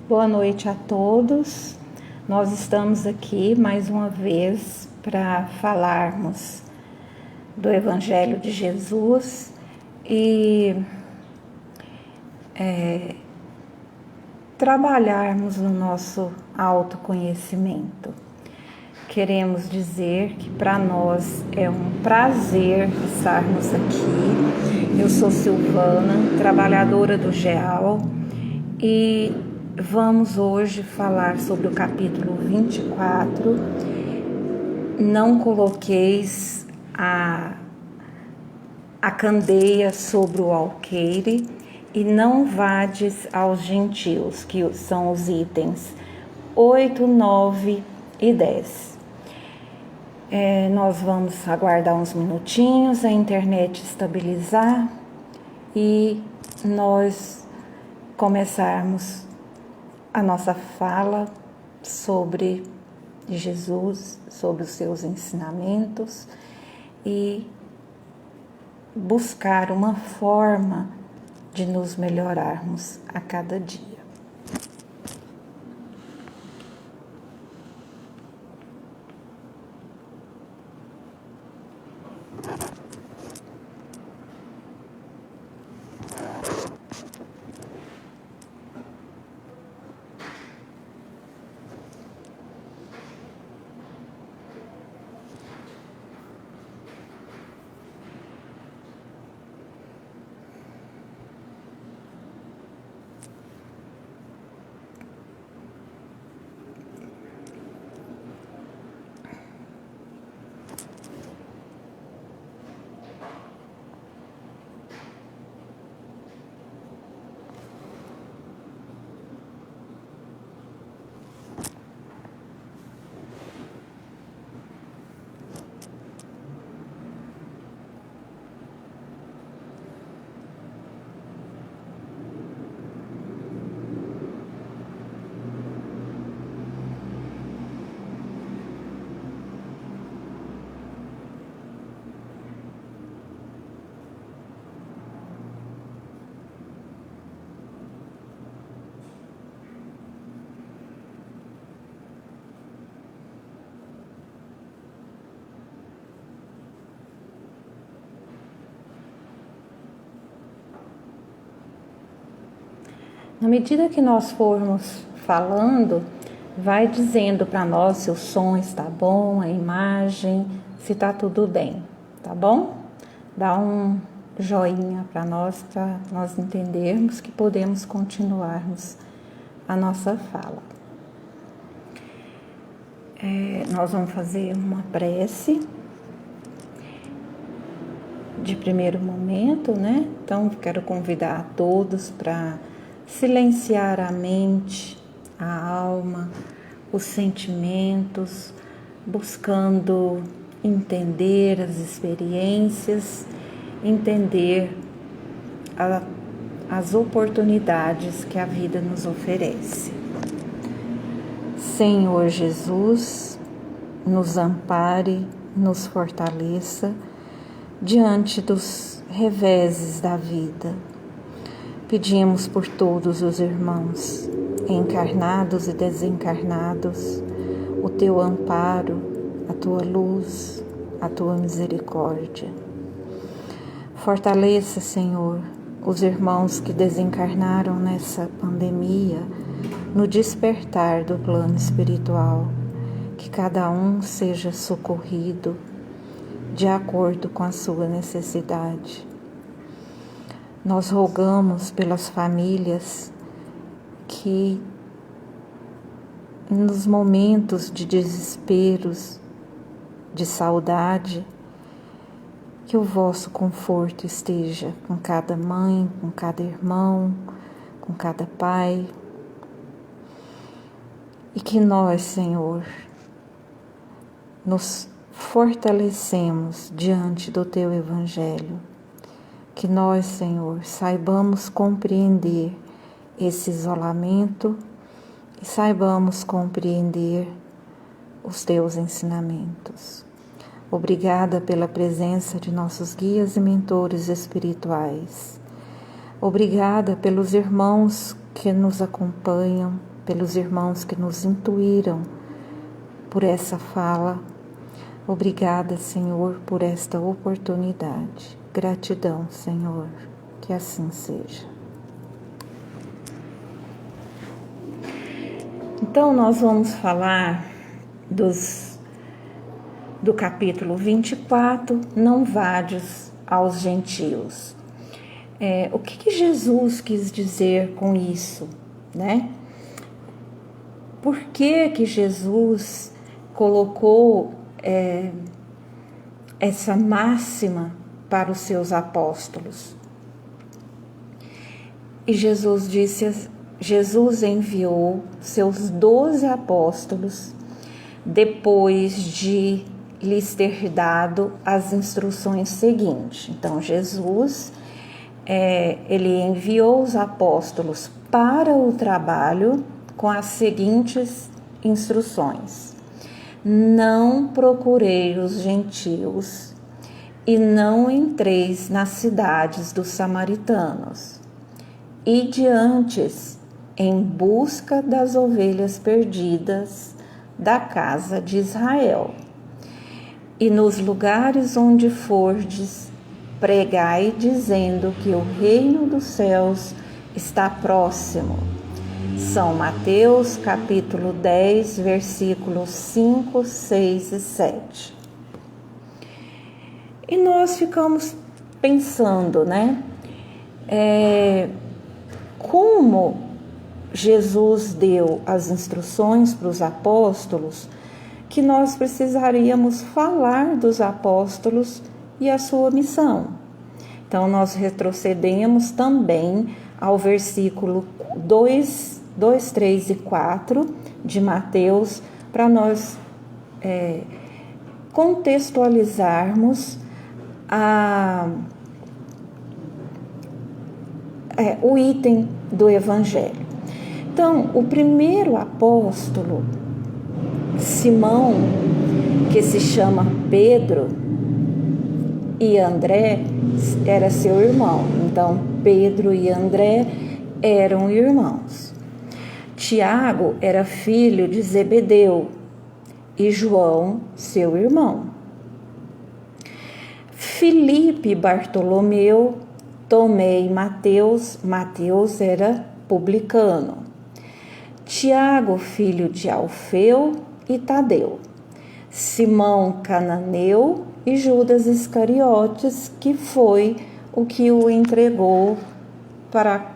Boa noite a todos. Nós estamos aqui mais uma vez para falarmos do Evangelho de Jesus e trabalharmos no nosso autoconhecimento. Queremos dizer que para nós é um prazer estarmos aqui. Eu sou Silvana, trabalhadora do GEAL, e vamos hoje falar sobre o capítulo 24. Não coloqueis a candeia sobre o alqueire e não vades aos gentios, que são os itens 8, 9 e 10. Nós vamos aguardar uns minutinhos, a internet estabilizar e nós começarmos a nossa fala sobre Jesus, sobre os seus ensinamentos e buscar uma forma de nos melhorarmos a cada dia. Na medida que nós formos falando, vai dizendo para nós se o som está bom, a imagem, se está tudo bem, tá bom? Dá um joinha para nós entendermos que podemos continuarmos a nossa fala. Nós vamos fazer uma prece de primeiro momento, né? Então, quero convidar a todos para silenciar a mente, a alma, os sentimentos, buscando entender as experiências, entender as oportunidades que a vida nos oferece. Senhor Jesus, nos ampare, nos fortaleça diante dos reveses da vida. Pedimos por todos os irmãos, encarnados e desencarnados, o teu amparo, a tua luz, a tua misericórdia. Fortaleça, Senhor, os irmãos que desencarnaram nessa pandemia, no despertar do plano espiritual, que cada um seja socorrido de acordo com a sua necessidade. Nós rogamos pelas famílias que, nos momentos de desesperos, de saudade, que o vosso conforto esteja com cada mãe, com cada irmão, com cada pai. E que nós, Senhor, nos fortalecemos diante do teu Evangelho. Que nós, Senhor, saibamos compreender esse isolamento e saibamos compreender os teus ensinamentos. Obrigada pela presença de nossos guias e mentores espirituais. Obrigada pelos irmãos que nos acompanham pelos irmãos que nos intuíram por essa fala. Obrigada, Senhor, por esta oportunidade. Gratidão, Senhor, que assim seja. Então, nós vamos falar do capítulo 24, não vades aos gentios. O que Jesus quis dizer com isso, né? Por que Jesus colocou essa máxima para os seus apóstolos? E Jesus enviou seus 12 apóstolos depois de lhes ter dado as instruções seguintes. Então, Jesus, ele enviou os apóstolos para o trabalho com as seguintes instruções: não procurei os gentios e não entreis nas cidades dos samaritanos. Ide antes em busca das ovelhas perdidas da casa de Israel. E nos lugares onde fordes, pregai dizendo que o reino dos céus está próximo. São Mateus, capítulo 10, versículos 5, 6 e 7. E nós ficamos pensando, né? Como Jesus deu as instruções para os apóstolos, que nós precisaríamos falar dos apóstolos e a sua missão. Então, nós retrocedemos também ao versículo 2, 3 e 4 de Mateus, para nós contextualizarmos o item do Evangelho. Então, o primeiro apóstolo, Simão, que se chama Pedro, e André era seu irmão. Então, Pedro e André eram irmãos. Tiago era filho de Zebedeu e João, seu irmão. Filipe e Bartolomeu, Tomé e Mateus era publicano. Tiago, filho de Alfeu e Tadeu. Simão cananeu e Judas Iscariotes, que foi o que o entregou para a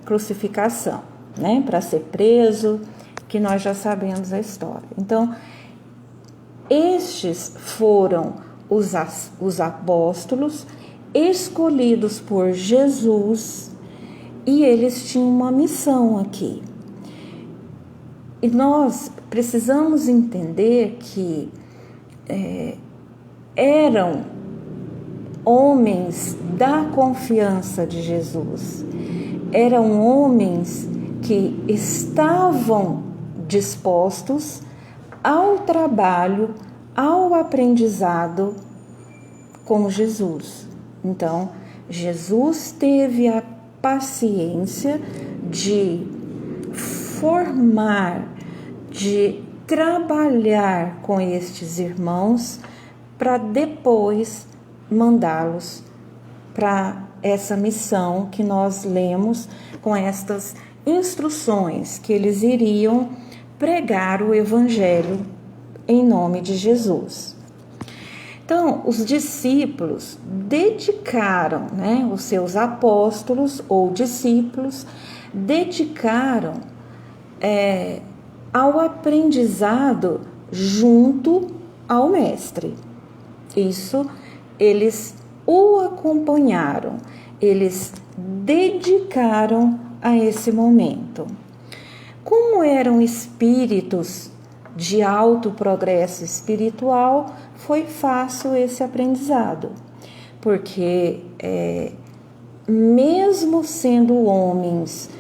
crucificação, né? Para ser preso, que nós já sabemos a história. Então, estes foram os apóstolos escolhidos por Jesus, e eles tinham uma missão aqui. E nós precisamos entender que eram homens da confiança de Jesus, eram homens que estavam dispostos ao trabalho, ao aprendizado com Jesus. Então, Jesus teve a paciência de formar, de trabalhar com estes irmãos para depois mandá-los para essa missão que nós lemos, com estas instruções que eles iriam pregar o Evangelho em nome de Jesus. Então, os discípulos dedicaram, os seus apóstolos ou discípulos dedicaram ao aprendizado junto ao mestre. Isso, eles o acompanharam, eles dedicaram a esse momento. Como eram espíritos de alto progresso espiritual, foi fácil esse aprendizado, porque mesmo sendo homens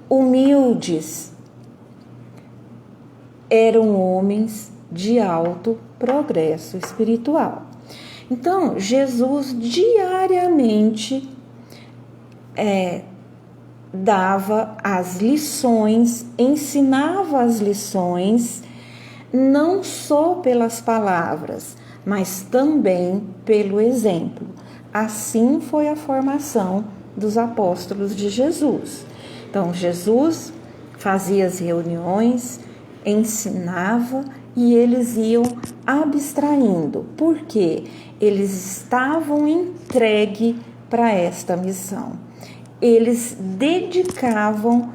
humildes, eram homens de alto progresso espiritual. Então, Jesus diariamente dava as lições, ensinava as lições, não só pelas palavras, mas também pelo exemplo. Assim foi a formação dos apóstolos de Jesus. Então, Jesus fazia as reuniões, ensinava e eles iam abstraindo, porque eles estavam entregues para esta missão. Eles dedicavam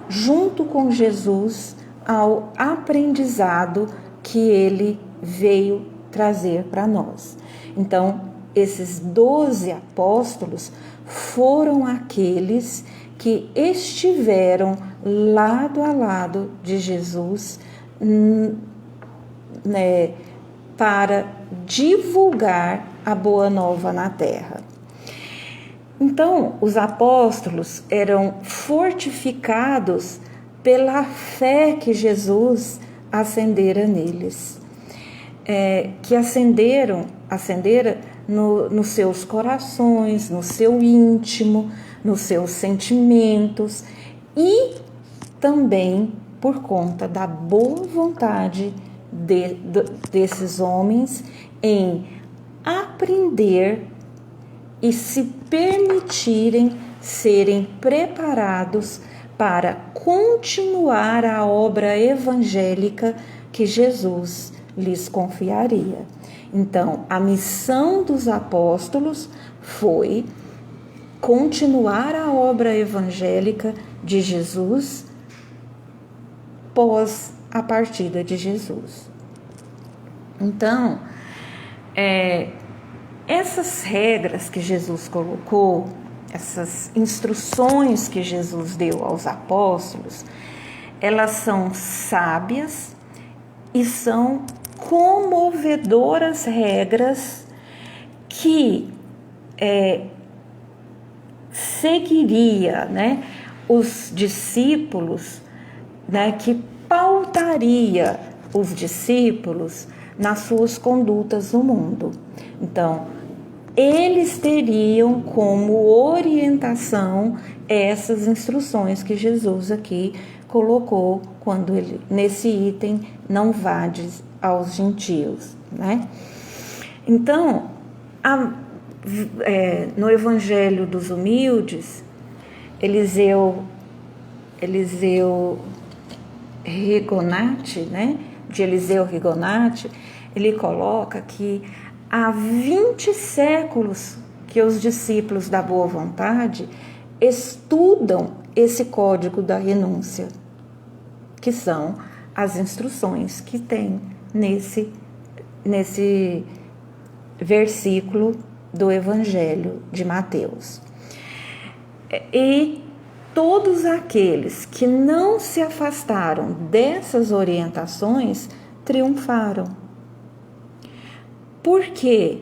junto com Jesus ao aprendizado que ele veio trazer para nós. Então, esses 12 apóstolos foram aqueles que estiveram lado a lado de Jesus, para divulgar a boa nova na terra. Então, os apóstolos eram fortificados pela fé que Jesus acendera neles, que acendera nos seus corações, no seu íntimo, nos seus sentimentos e também por conta da boa vontade desses homens em aprender e se permitirem serem preparados para continuar a obra evangélica que Jesus lhes confiaria. Então, a missão dos apóstolos foi continuar a obra evangélica de Jesus pós a partida de Jesus. Então, essas regras que Jesus colocou, essas instruções que Jesus deu aos apóstolos, elas são sábias e são comovedoras regras que seguiria, os discípulos, que pautaria os discípulos nas suas condutas no mundo. Então, eles teriam como orientação essas instruções que Jesus aqui colocou quando ele, nesse item, não vades aos gentios, Então, no Evangelho dos Humildes, Eliseu Rigonati, de Eliseu Rigonati, ele coloca que há 20 séculos que os discípulos da boa vontade estudam esse código da renúncia, que são as instruções que tem nesse versículo do Evangelho de Mateus. E todos aqueles que não se afastaram dessas orientações triunfaram. Por quê?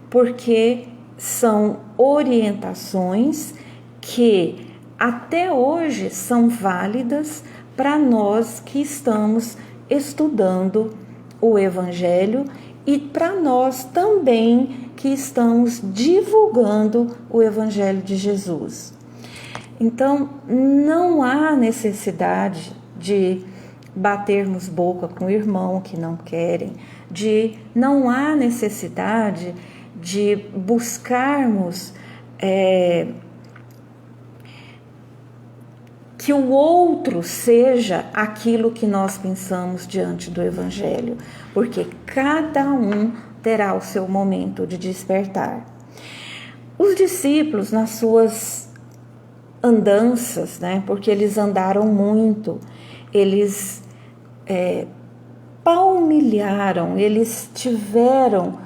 Porque são orientações que até hoje são válidas para nós que estamos estudando o Evangelho e para nós também que estamos divulgando o Evangelho de Jesus. Então, não há necessidade de batermos boca com o irmão que não querem, não há necessidade de buscarmos que o outro seja aquilo que nós pensamos diante do Evangelho, porque cada um terá o seu momento de despertar. Os discípulos, nas suas andanças, porque eles andaram muito, eles palmilharam, eles tiveram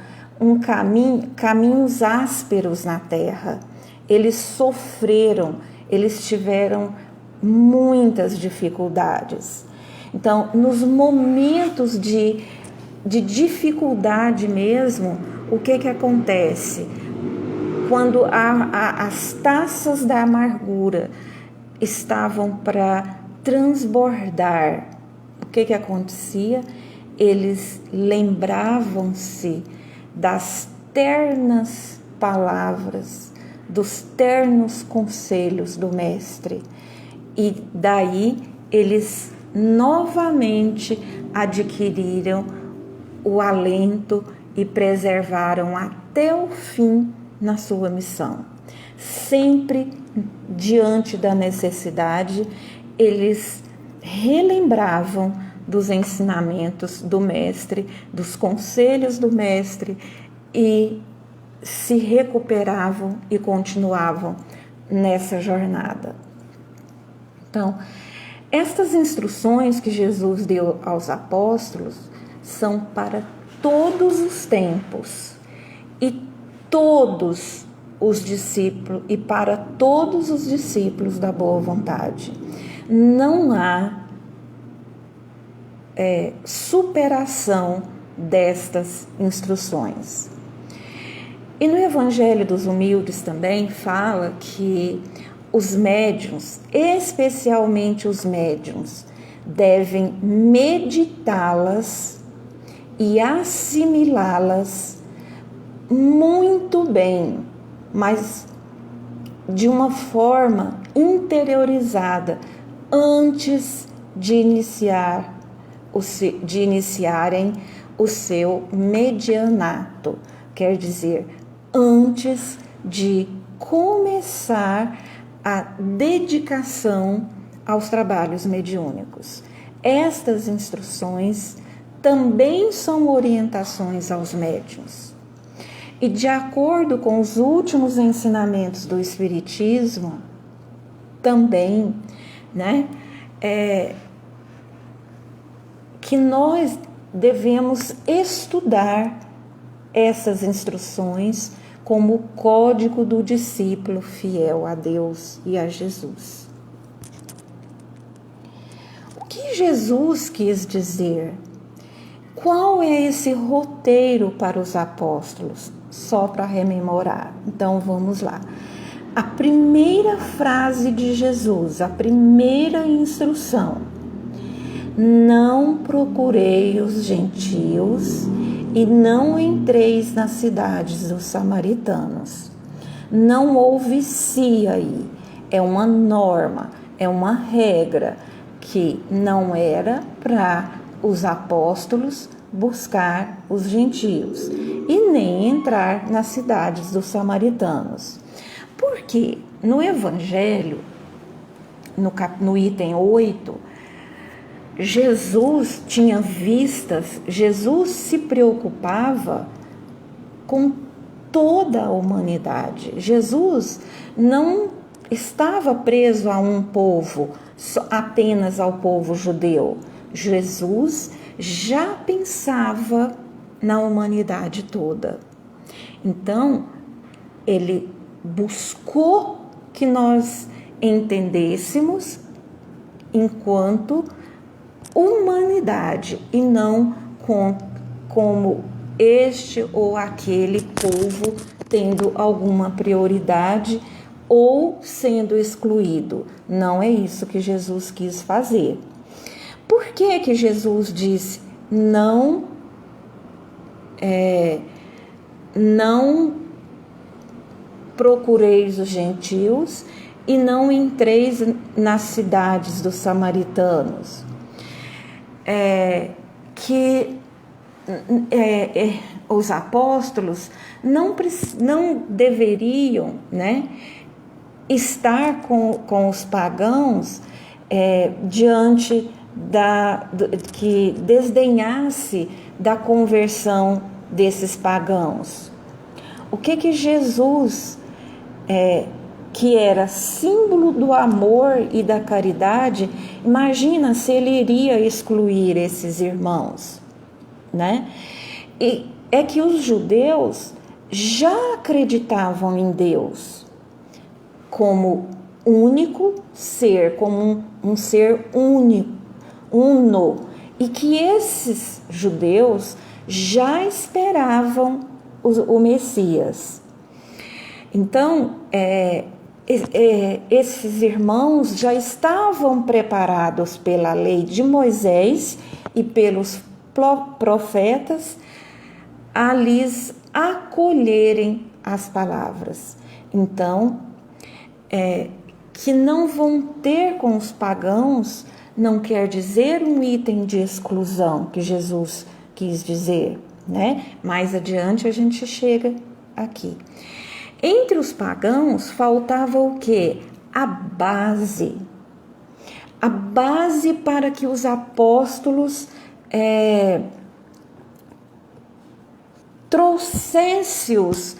caminhos ásperos na terra, eles sofreram, eles tiveram muitas dificuldades. Então, nos momentos de dificuldade mesmo, o que acontece? Quando as taças da amargura estavam para transbordar, o que acontecia? Eles lembravam-se das ternas palavras dos ternos conselhos do Mestre. E daí eles novamente adquiriram o alento e preservaram até o fim na sua missão. Sempre diante da necessidade, eles relembravam dos ensinamentos do Mestre, dos conselhos do Mestre, e se recuperavam e continuavam nessa jornada. Então, estas instruções que Jesus deu aos apóstolos são para todos os tempos e todos os discípulos, e para todos os discípulos da boa vontade. Não há superação destas instruções. E no Evangelho dos Humildes também fala que os médiuns, especialmente os médiuns, devem meditá-las e assimilá-las muito bem, mas de uma forma interiorizada, antes de iniciarem o seu medianato, quer dizer, antes de começar a dedicação aos trabalhos mediúnicos. Estas instruções também são orientações aos médiuns. E de acordo com os últimos ensinamentos do Espiritismo, também, que nós devemos estudar essas instruções como código do discípulo fiel a Deus e a Jesus. O que Jesus quis dizer? Qual é esse roteiro para os apóstolos? Só para rememorar. Então vamos lá. A primeira frase de Jesus, a primeira instrução: não procurei os gentios e não entreis nas cidades dos samaritanos. Não houve se aí. É uma norma, é uma regra que não era para os apóstolos buscar os gentios e nem entrar nas cidades dos samaritanos. Porque no Evangelho, no item 8, Jesus tinha vistas, Jesus se preocupava com toda a humanidade. Jesus não estava preso a um povo, apenas ao povo judeu. Jesus já pensava na humanidade toda. Então, ele buscou que nós entendêssemos enquanto humanidade e não como este ou aquele povo tendo alguma prioridade ou sendo excluído. Não é isso que Jesus quis fazer. Por que Jesus disse não procureis os gentios e não entreis nas cidades dos samaritanos? Os apóstolos não deveriam, estar com os pagãos diante que desdenhasse da conversão desses pagãos. O que Jesus, que era símbolo do amor e da caridade, imagina se ele iria excluir esses irmãos, E é que os judeus já acreditavam em Deus como único ser, como um ser único, uno, e que esses judeus já esperavam o Messias. Então, esses irmãos já estavam preparados pela lei de Moisés e pelos profetas a lhes acolherem as palavras. Então, que não vão ter com os pagãos não quer dizer um item de exclusão que Jesus quis dizer, né? Mais adiante a gente chega aqui. Entre os pagãos faltava o quê? A base para que os apóstolos trouxessem-os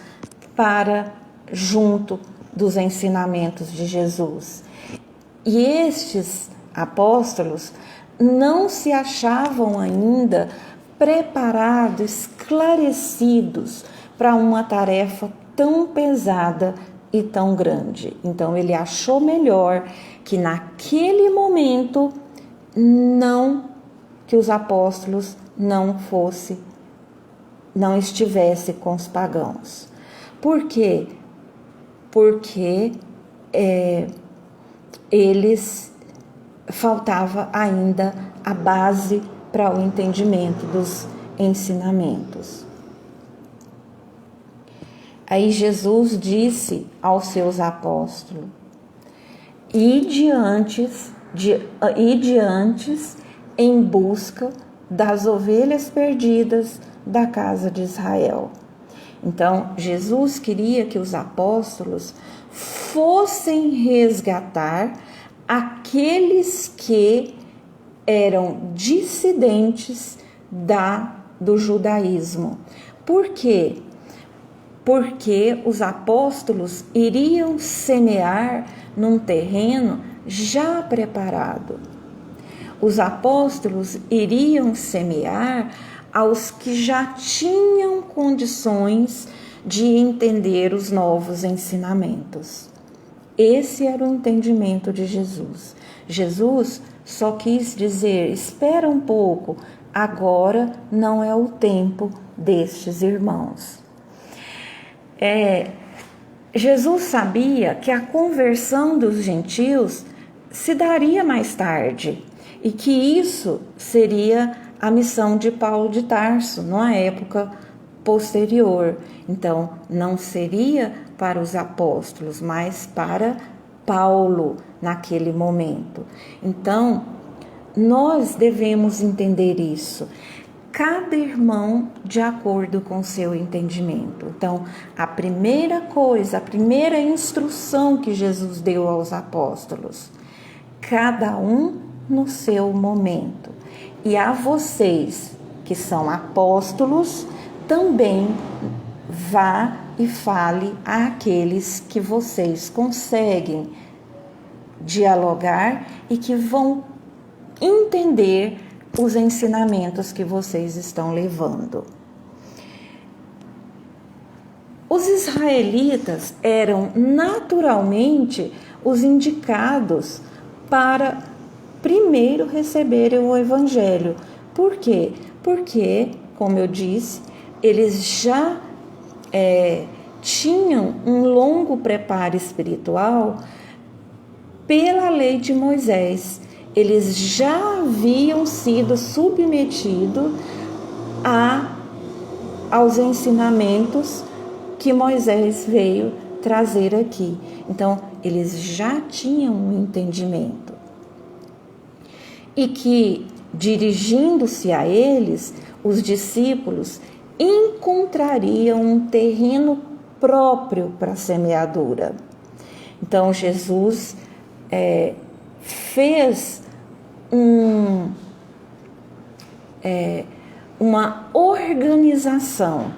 para junto dos ensinamentos de Jesus. E estes apóstolos não se achavam ainda preparados, esclarecidos para uma tarefa tão pesada e tão grande. Então ele achou melhor que naquele momento que os apóstolos não estivessem com os pagãos. Por quê? Porque eles faltava ainda a base para o entendimento dos ensinamentos. Aí Jesus disse aos seus apóstolos: ide antes em busca das ovelhas perdidas da casa de Israel. Então, Jesus queria que os apóstolos fossem resgatar aqueles que eram dissidentes do judaísmo. Por quê? Porque os apóstolos iriam semear num terreno já preparado. Os apóstolos iriam semear aos que já tinham condições de entender os novos ensinamentos. Esse era o entendimento de Jesus. Jesus só quis dizer: espera um pouco, agora não é o tempo destes irmãos. Jesus sabia que a conversão dos gentios se daria mais tarde e que isso seria a missão de Paulo de Tarso, numa época posterior. Então, não seria para os apóstolos, mas para Paulo naquele momento. Então, nós devemos entender isso. Cada irmão de acordo com seu entendimento. Então, a primeira coisa, a primeira instrução que Jesus deu aos apóstolos: cada um no seu momento. E a vocês, que são apóstolos, também vá e fale àqueles que vocês conseguem dialogar e que vão entender os ensinamentos que vocês estão levando. Os israelitas eram naturalmente os indicados para primeiro receberem o evangelho. Por quê? Porque, como eu disse, eles já tinham um longo preparo espiritual pela lei de Moisés. Eles já haviam sido submetidos aos ensinamentos que Moisés veio trazer aqui. Então, eles já tinham um entendimento. E que, dirigindo-se a eles, os discípulos encontrariam um terreno próprio para a semeadura. Então, Jesus fez uma organização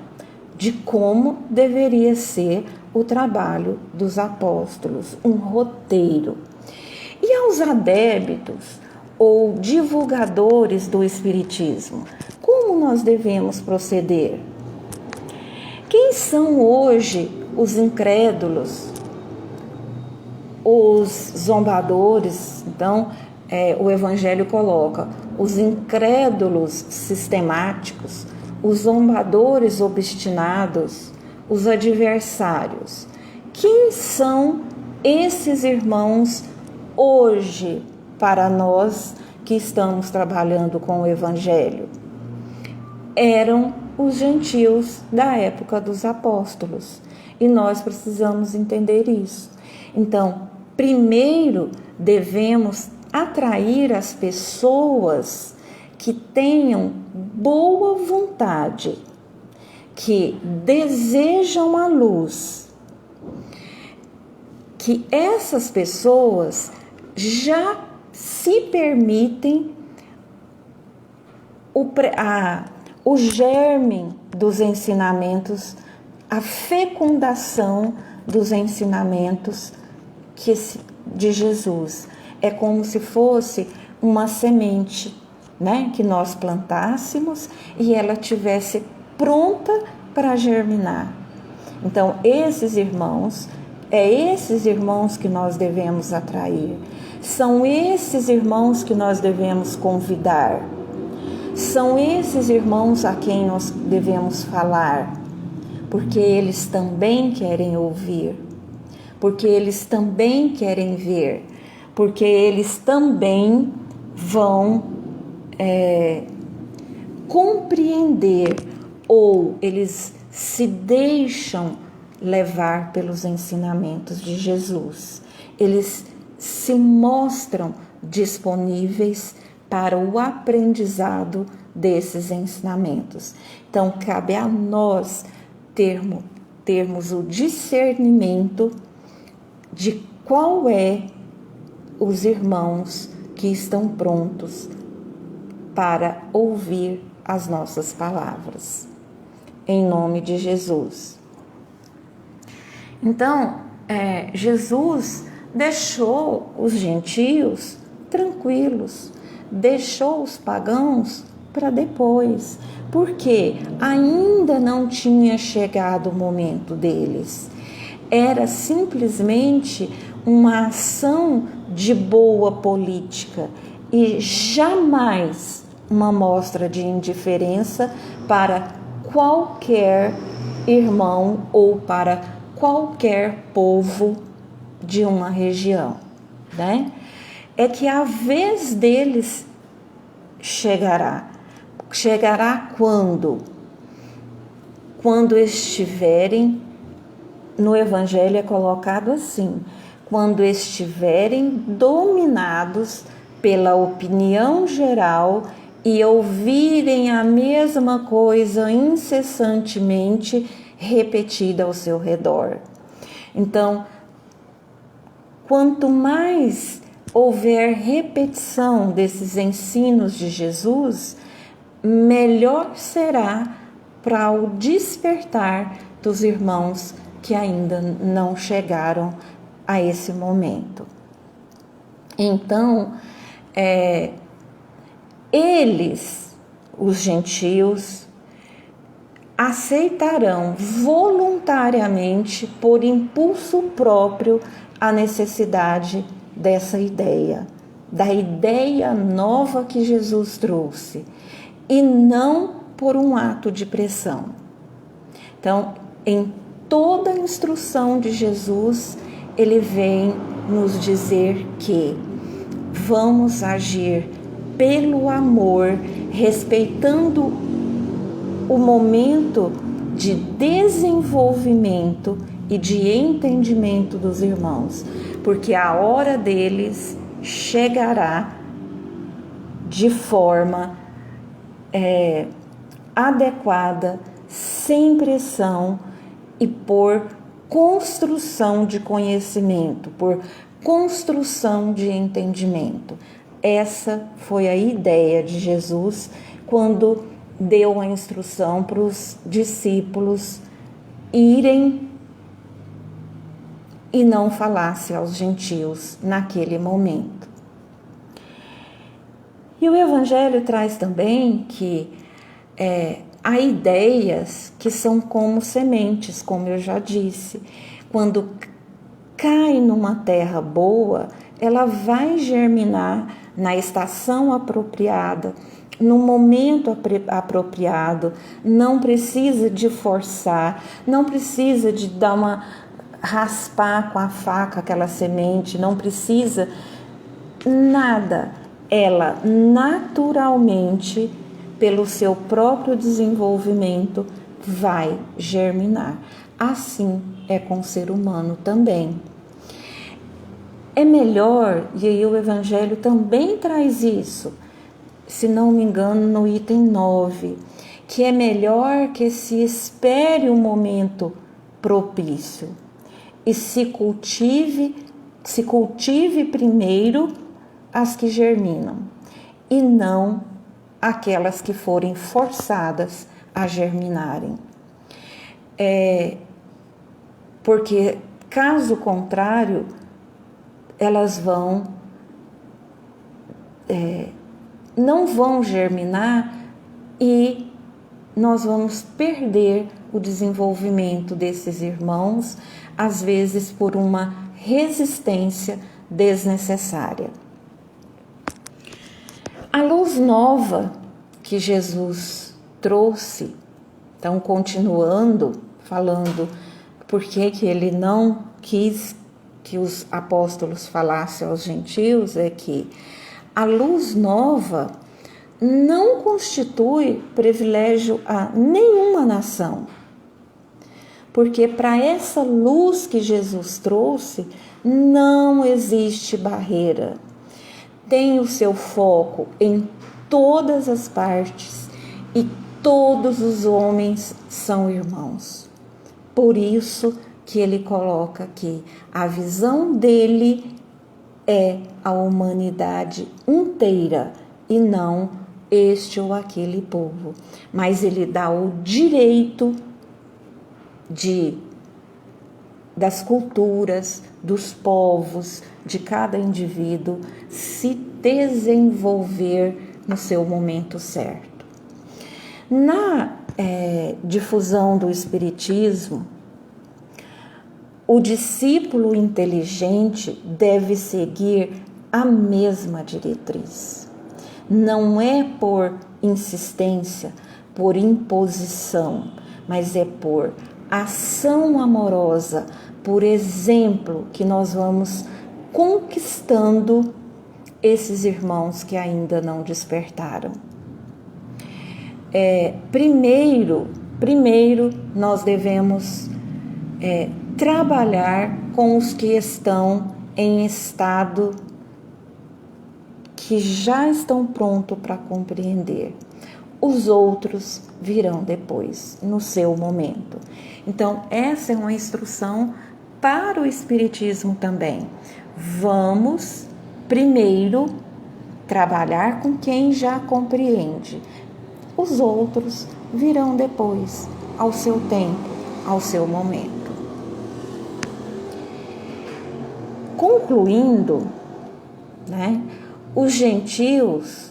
de como deveria ser o trabalho dos apóstolos, um roteiro. E aos adébitos ou divulgadores do Espiritismo, como nós devemos proceder? Quem são hoje os incrédulos, os zombadores? Então, o Evangelho coloca os incrédulos sistemáticos, os zombadores obstinados, os adversários. Quem são esses irmãos hoje para nós que estamos trabalhando com o Evangelho? Eram os gentios da época dos apóstolos. E nós precisamos entender isso. Então, primeiro devemos atrair as pessoas que tenham boa vontade, que desejam a luz, que essas pessoas já se permitem o germe dos ensinamentos, a fecundação dos ensinamentos de Jesus. É como se fosse uma semente, né, que nós plantássemos e ela tivesse pronta para germinar. Então, esses irmãos que nós devemos atrair. São esses irmãos que nós devemos convidar. São esses irmãos a quem nós devemos falar, porque eles também querem ouvir, porque eles também querem ver, porque eles também vão compreender, ou eles se deixam levar pelos ensinamentos de Jesus. Eles se mostram disponíveis para o aprendizado desses ensinamentos. Então, cabe a nós termos o discernimento de qual é os irmãos que estão prontos para ouvir as nossas palavras. Em nome de Jesus. Então, Jesus deixou os gentios tranquilos, deixou os pagãos para depois, porque ainda não tinha chegado o momento deles. Era simplesmente uma ação de boa política e jamais uma mostra de indiferença para qualquer irmão ou para qualquer povo de uma região, né? É que a vez deles chegará. Chegará quando? Quando estiverem, no Evangelho é colocado assim, quando estiverem dominados pela opinião geral e ouvirem a mesma coisa incessantemente repetida ao seu redor. Então, quanto mais houver repetição desses ensinos de Jesus, melhor será para o despertar dos irmãos que ainda não chegaram a esse momento. Então, eles, os gentios, aceitarão voluntariamente, por impulso próprio, a necessidade dessa ideia, da ideia nova que Jesus trouxe, e não por um ato de pressão. Então, em toda a instrução de Jesus, ele vem nos dizer que vamos agir pelo amor, respeitando o momento de desenvolvimento e de entendimento dos irmãos, porque a hora deles chegará de forma adequada, sem pressão e por construção de conhecimento, por construção de entendimento. Essa foi a ideia de Jesus quando deu a instrução para os discípulos irem e não falasse aos gentios naquele momento. E o Evangelho traz também que há ideias que são como sementes, como eu já disse. Quando cai numa terra boa, ela vai germinar na estação apropriada, no momento apropriado. Não precisa de forçar, não precisa de raspar com a faca aquela semente, não precisa nada. Ela naturalmente, pelo seu próprio desenvolvimento, vai germinar. assim é com o ser humano também. É melhor, e aí o Evangelho também traz isso, se não me engano, no item 9, que é melhor que se espere um momento propício e se cultive primeiro as que germinam, e não aquelas que forem forçadas a germinarem. Porque, caso contrário, elas não vão germinar e nós vamos perder o desenvolvimento desses irmãos, às vezes por uma resistência desnecessária. A luz nova que Jesus trouxe, então continuando falando por que ele não quis que os apóstolos falassem aos gentios, é que a luz nova não constitui privilégio a nenhuma nação. Porque para essa luz que Jesus trouxe, não existe barreira. Tem o seu foco em todas as partes e todos os homens são irmãos. Por isso que ele coloca que a visão dele é a humanidade inteira e não este ou aquele povo. Mas ele dá o direito das culturas, dos povos, de cada indivíduo se desenvolver no seu momento certo. Na difusão do Espiritismo, o discípulo inteligente deve seguir a mesma diretriz. Não é por insistência, por imposição, mas é por ação amorosa, por exemplo, que nós vamos conquistando esses irmãos que ainda não despertaram. Primeiro nós devemos trabalhar com os que estão em estado que já estão prontos para compreender. Os outros virão depois, no seu momento. Então, essa é uma instrução para o Espiritismo também. Vamos primeiro trabalhar com quem já compreende. Os outros virão depois, ao seu tempo, ao seu momento. Concluindo, os gentis,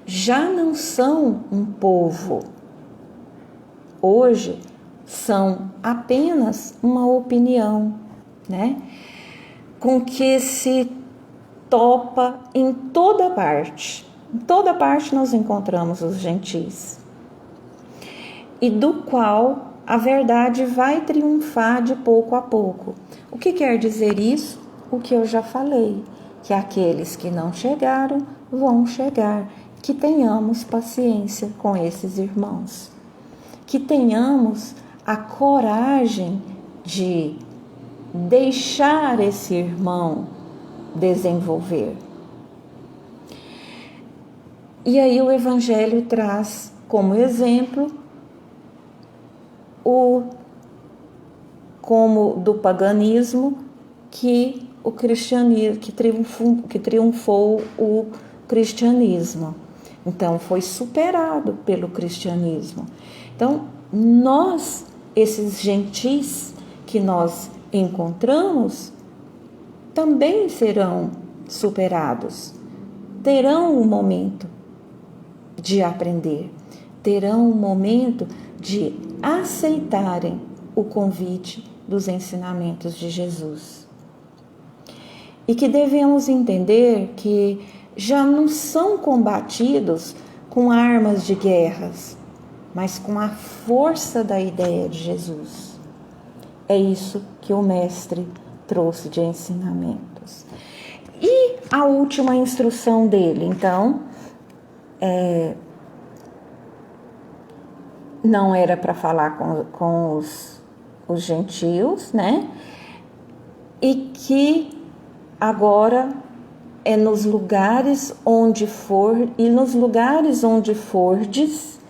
já não são um povo. Hoje são apenas uma opinião, com que se topa em toda parte. Em toda parte nós encontramos os gentis. E do qual a verdade vai triunfar de pouco a pouco. O que quer dizer isso? O que eu já falei, que aqueles que não chegaram vão chegar, que tenhamos paciência com esses irmãos, que tenhamos a coragem de deixar esse irmão desenvolver. E aí o Evangelho traz como exemplo como do paganismo que o cristianismo, que triunfou o cristianismo. Então, foi superado pelo cristianismo. Então, esses gentis que nós encontramos, também serão superados. Terão um momento de aprender, terão um momento de aceitarem o convite dos ensinamentos de Jesus. E que devemos entender que já não são combatidos com armas de guerras, mas com a força da ideia de Jesus. É isso que o Mestre trouxe de ensinamentos. E a última instrução dele, então, não era para falar com os gentios, né? E que agora é nos lugares onde for, e nos lugares onde fordes,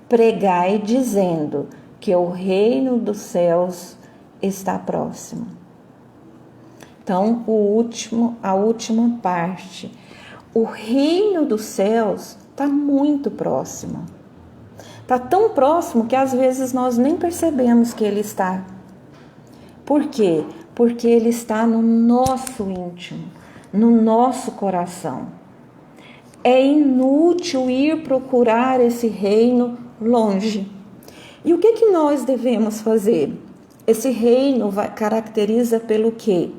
pregai dizendo que o reino dos céus está próximo. Então, a última parte. O reino dos céus está muito próximo. Está tão próximo que às vezes nós nem percebemos que ele está. Por quê? Porque ele está no nosso íntimo, no nosso coração. É inútil ir procurar esse reino longe. E o que nós devemos fazer? Esse reino caracteriza pelo quê?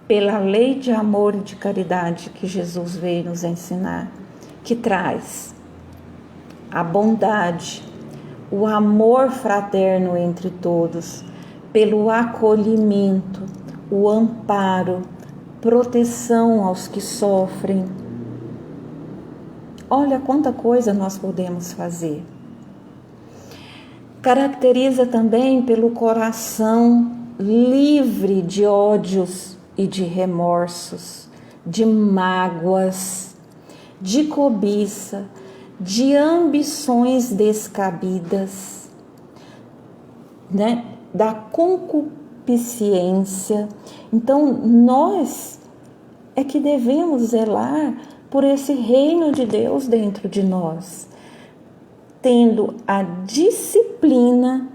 Pela lei de amor e de caridade que Jesus veio nos ensinar, que traz a bondade, o amor fraterno entre todos, pelo acolhimento, o amparo, proteção aos que sofrem. Olha quanta coisa nós podemos fazer. Caracteriza também pelo coração livre de ódios e de remorsos, de mágoas, de cobiça, de ambições descabidas, né? Da concupiscência. Então, nós é que devemos zelar por esse reino de Deus dentro de nós, tendo a disciplina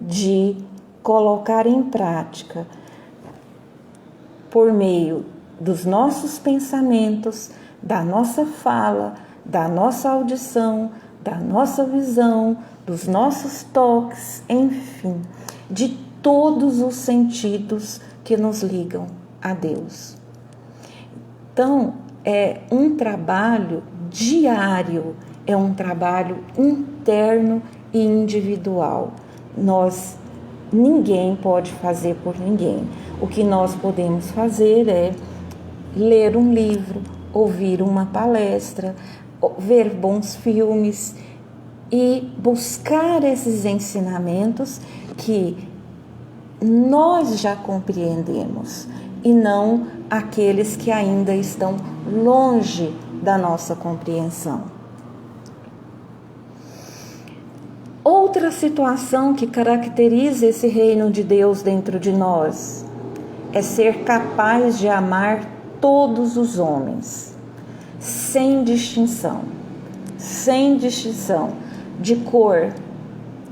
de colocar em prática, por meio dos nossos pensamentos, da nossa fala, da nossa audição, da nossa visão, dos nossos toques, enfim, de todos os sentidos que nos ligam a Deus. Então, é um trabalho diário, é um trabalho interno e individual. Ninguém pode fazer por ninguém. O que nós podemos fazer é ler um livro, ouvir uma palestra, ver bons filmes e buscar esses ensinamentos que nós já compreendemos e não aqueles que ainda estão longe da nossa compreensão. Outra situação que caracteriza esse reino de Deus dentro de nós é ser capaz de amar todos os homens, sem distinção de cor,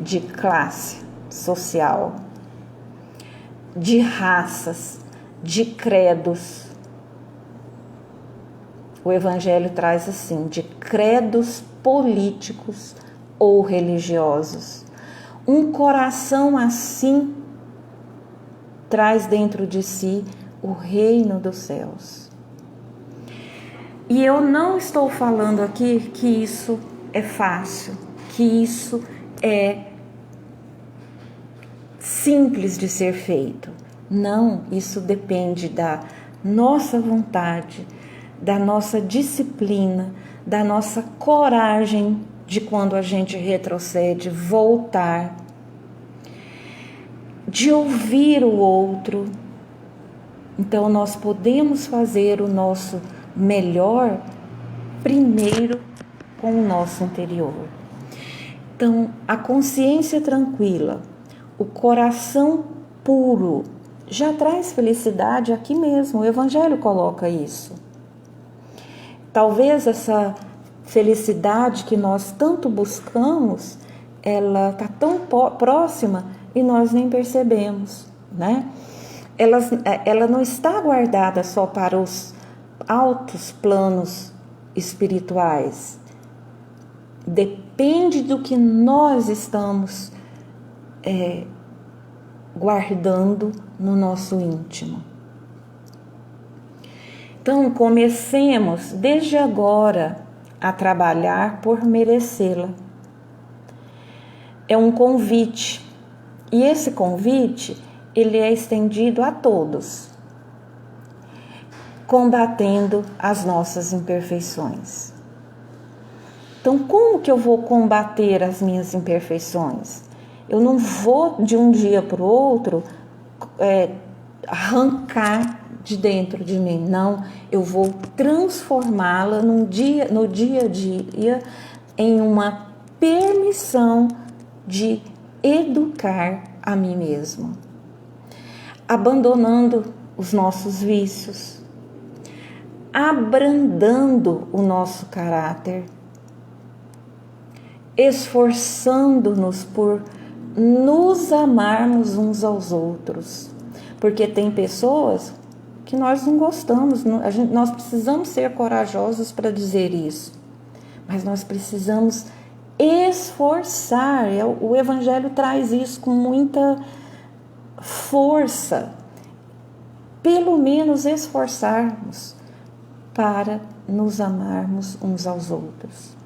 de classe social, de raças, de credos. O Evangelho traz assim, de credos políticos ou religiosos. Um coração assim traz dentro de si o reino dos céus. E eu não estou falando aqui que isso é fácil, que isso é simples de ser feito. Não, isso depende da nossa vontade, da nossa disciplina, da nossa coragem de, quando a gente retrocede, voltar, de ouvir o outro. Então, nós podemos fazer o nosso melhor primeiro com o nosso interior. Então, a consciência tranquila, o coração puro, já traz felicidade aqui mesmo. O Evangelho coloca isso. Talvez essa felicidade que nós tanto buscamos, ela está tão próxima e nós nem percebemos, né? Ela não está guardada só para os altos planos espirituais. Depende do que nós estamos guardando no nosso íntimo. Então, comecemos desde agora a trabalhar por merecê-la. É um convite, e esse convite, ele é estendido a todos, combatendo as nossas imperfeições. Então, como que eu vou combater as minhas imperfeições? Eu não vou, de um dia para o outro, arrancar de dentro de mim. Não, eu vou transformá-la no dia a dia em uma permissão de educar a mim mesmo. Abandonando os nossos vícios, abrandando o nosso caráter, esforçando-nos por nos amarmos uns aos outros, porque tem pessoas que nós não gostamos, nós precisamos ser corajosos para dizer isso, mas nós precisamos esforçar, o Evangelho traz isso com muita força, pelo menos esforçarmos para nos amarmos uns aos outros.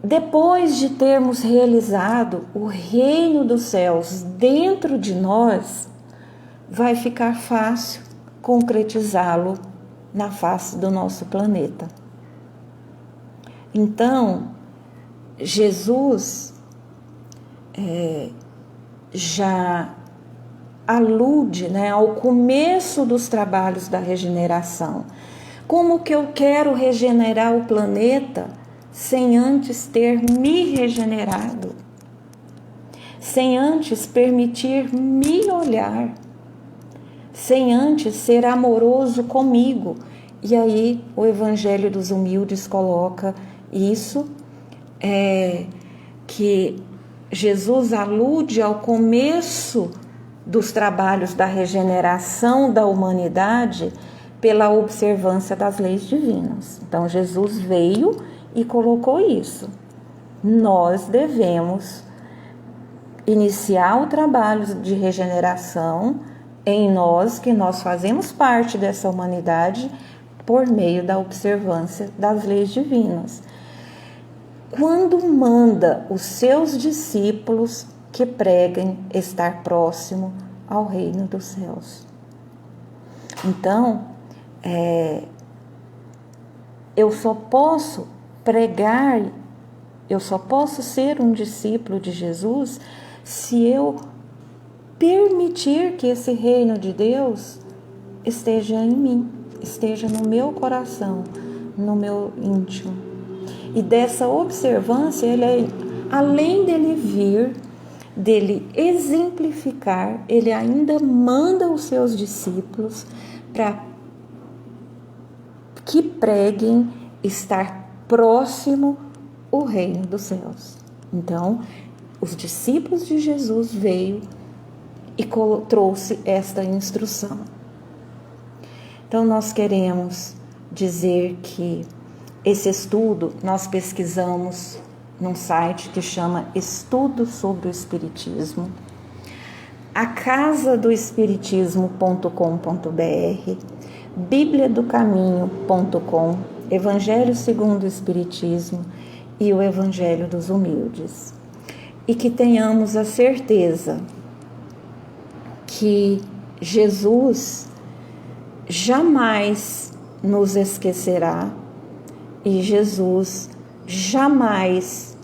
Depois de termos realizado o reino dos céus dentro de nós, vai ficar fácil concretizá-lo na face do nosso planeta. Então, Jesus já alude, ao começo dos trabalhos da regeneração. Como que eu quero regenerar o planeta sem antes ter me regenerado? Sem antes permitir me olhar? Sem antes ser amoroso comigo? E aí o Evangelho dos Humildes coloca isso, que Jesus alude ao começo dos trabalhos da regeneração da humanidade pela observância das leis divinas. Então, Jesus veio e colocou isso. Nós devemos iniciar o trabalho de regeneração em nós, que nós fazemos parte dessa humanidade, por meio da observância das leis divinas. Quando manda os seus discípulos que preguem estar próximo ao reino dos céus. Então, eu só posso pregar, eu só posso ser um discípulo de Jesus se eu permitir que esse reino de Deus esteja em mim, esteja no meu coração, no meu íntimo. E dessa observância, além dele vir, dele exemplificar, ele ainda manda os seus discípulos para que preguem estar próximo o reino dos céus. Então, os discípulos de Jesus veio e trouxe esta instrução. Então, nós queremos dizer que esse estudo nós pesquisamos num site que chama Estudo sobre o Espiritismo, acasadoespiritismo.com.br, bibliadocaminho.com, Evangelho segundo o Espiritismo e o Evangelho dos Humildes. E que tenhamos a certeza que Jesus jamais nos esquecerá e Jesus jamais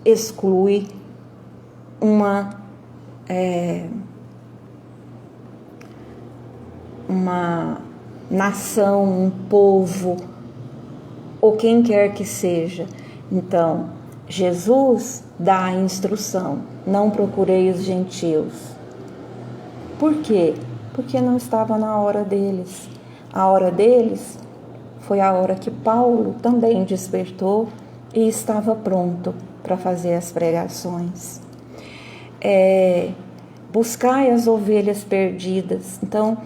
exclui uma nação, um povo, ou quem quer que seja. Então, Jesus dá a instrução: não procurei os gentios. Por quê? Porque não estava na hora deles. A hora deles foi a hora que Paulo também despertou e estava pronto para fazer as pregações. Buscai as ovelhas perdidas. Então,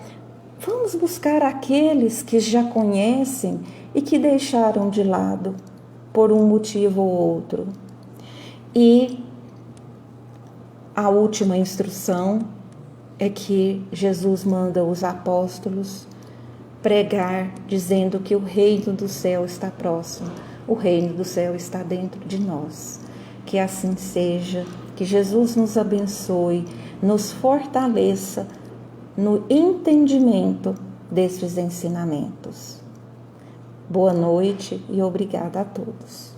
vamos buscar aqueles que já conhecem e que deixaram de lado por um motivo ou outro. E a última instrução é que Jesus manda os apóstolos pregar, dizendo que o reino do céu está próximo, o reino do céu está dentro de nós. Que assim seja, que Jesus nos abençoe, nos fortaleça no entendimento destes ensinamentos. Boa noite e obrigada a todos.